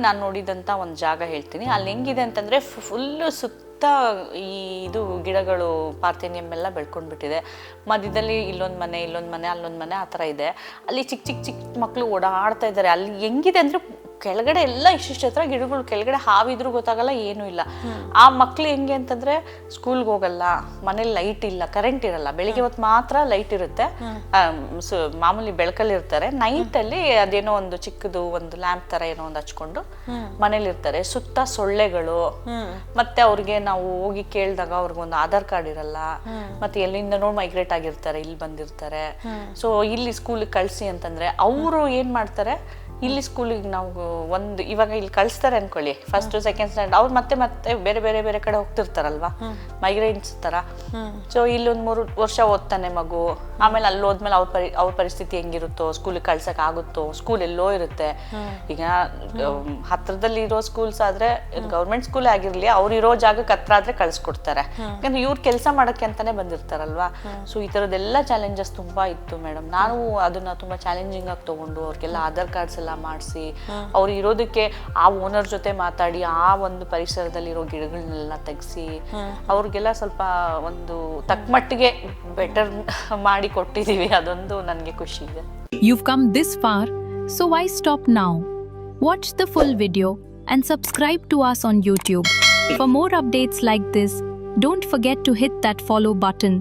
ನಾನು ನೋಡಿದಂಥ ಒಂದು ಜಾಗ ಹೇಳ್ತೀನಿ. ಅಲ್ಲಿ ಹೆಂಗಿದೆ ಅಂತಂದರೆ ಫುಲ್ಲು ಸುತ್ತ ಇದು ಗಿಡಗಳು ಪಾರ್ಥೇನಿಯಂ ಎಲ್ಲ ಬೆಳ್ಕೊಂಡ್ಬಿಟ್ಟಿದೆ. ಮಧ್ಯದಲ್ಲಿ ಇಲ್ಲೊಂದು ಮನೆ ಅಲ್ಲೊಂದು ಮನೆ ಆ ಥರ ಇದೆ. ಅಲ್ಲಿ ಚಿಕ್ಕ ಮಕ್ಕಳು ಓಡಾಡ್ತಾ ಇದ್ದಾರೆ. ಅಲ್ಲಿ ಹೆಂಗಿದೆ ಅಂದರೆ ಕೆಳಗಡೆ ಎಲ್ಲ ಇಷ್ಟಿಷ್ಟು ಹತ್ರ ಗಿಡಗಳು, ಕೆಳಗಡೆ ಹಾವಿದ್ರೂ ಗೊತ್ತಾಗಲ್ಲ, ಏನೂ ಇಲ್ಲ. ಆ ಮಕ್ಳು ಹೆಂಗೆ ಅಂತಂದ್ರೆ ಸ್ಕೂಲ್ಗೆ ಹೋಗಲ್ಲ, ಮನೇಲಿ ಲೈಟ್ ಇಲ್ಲ, ಕರೆಂಟ್ ಇರಲ್ಲ. ಬೆಳಿಗ್ಗೆ ಹೊತ್ತು ಮಾತ್ರ ಲೈಟ್ ಇರುತ್ತೆ, ಮಾಮೂಲಿ ಬೆಳಕಲ್ಲಿ ಇರ್ತಾರೆ. ನೈಟಲ್ಲಿ ಅದೇನೋ ಒಂದು ಚಿಕ್ಕದು ಒಂದು ಲ್ಯಾಂಪ್ ತರ ಏನೋ ಒಂದು ಹಚ್ಕೊಂಡು ಮನೇಲಿ ಇರ್ತಾರೆ. ಸುತ್ತ ಸೊಳ್ಳೆಗಳು. ಮತ್ತೆ ಅವ್ರಿಗೆ ನಾವು ಹೋಗಿ ಕೇಳಿದಾಗ ಅವ್ರಿಗೊಂದು ಆಧಾರ್ ಕಾರ್ಡ್ ಇರಲ್ಲ. ಮತ್ತೆ ಎಲ್ಲಿಂದ ನೋಡಿ ಮೈಗ್ರೇಟ್ ಆಗಿರ್ತಾರೆ, ಇಲ್ಲಿ ಬಂದಿರ್ತಾರೆ. ಸೊ ಇಲ್ಲಿ ಸ್ಕೂಲಿಗೆ ಕಳ್ಸಿ ಅಂತಂದ್ರೆ ಅವರು ಏನ್ ಮಾಡ್ತಾರೆ, ಇಲ್ಲಿ ಸ್ಕೂಲಿಗೆ ನಾವು ಇವಾಗ ಇಲ್ಲಿ ಕಳಿಸ್ತಾರೆ ಅನ್ಕೊಳ್ಳಿ, ಫಸ್ಟ್ ಸೆಕೆಂಡ್ ಸ್ಟ್ಯಾಂಡರ್ಡ್, ಅವ್ರು ಮತ್ತೆ ಬೇರೆ ಕಡೆ ಹೋಗ್ತಿರ್ತಾರಲ್ವಾ, ಮೈಗ್ರೆಂಟ್ಸ್ ತರ. ಸೊ ಇಲ್ಲಿ ಒಂದು 3 ವರ್ಷ ಓದ್ತಾನೆ ಮಗು, ಆಮೇಲೆ ಅಲ್ಲಿ ಹೋದ್ಮೇಲೆ ಅವ್ರ ಪರಿಸ್ಥಿತಿ ಹೆಂಗಿರುತ್ತೋ, ಸ್ಕೂಲಿಗೆ ಕಳ್ಸಕ್ ಆಗುತ್ತೋ, ಸ್ಕೂಲ್ ಎಲ್ಲೋ ಇರುತ್ತೆ. ಈಗ ಹತ್ರದಲ್ಲಿ ಇರೋ ಸ್ಕೂಲ್ಸ್ ಆದ್ರೆ, ಗೌರ್ಮೆಂಟ್ ಸ್ಕೂಲ್ ಆಗಿರ್ಲಿ, ಅವ್ರು ಇರೋ ಜಾಗಕ್ಕೆ ಹತ್ರ ಆದ್ರೆ ಕಳ್ಸಿಕೊಡ್ತಾರೆ. ಯಾಕಂದ್ರೆ ಇವ್ರು ಕೆಲಸ ಮಾಡಕ್ಕೆ ಅಂತಾನೆ ಬಂದಿರ್ತಾರಲ್ವಾ. ಸೊ ಈ ತರದೆಲ್ಲ ಚಾಲೆಂಜಸ್ ತುಂಬಾ ಇತ್ತು ಮೇಡಮ್. ನಾನು ಅದನ್ನ ತುಂಬಾ ಚಾಲೆಂಜಿಂಗ್ ಆಗಿ ತಗೊಂಡು ಅವ್ರಿಗೆಲ್ಲ ಆಧಾರ್ ಕಾರ್ಡ್ಸ್ ಎಲ್ಲ ಮಾಡಿಸಿ, ಅವ್ರು ಇರೋದಕ್ಕೆ ಆ ಓನರ್ ಜೊತೆ ಮಾತಾಡಿ ಆ ಒಂದು ಪರಿಸರದಲ್ಲಿರೋ ಗಿಡಗಳನ್ನೆಲ್ಲ ತೆಗೆಸಿ ಅವ್ರಿಗೆಲ್ಲ ಸ್ವಲ್ಪ ಒಂದು ತಕ್ಕಮಟ್ಟಿಗೆ ಬೆಟರ್ ಮಾಡಿ ಕೊಟ್ಟಿದೀವಿ. ಅದೊಂದು ನನಗೆ ಖುಷಿ ಇದೆ. You've come this far, so why stop now? Watch the full video and subscribe to us on YouTube. For more updates like this, don't forget to hit that follow button.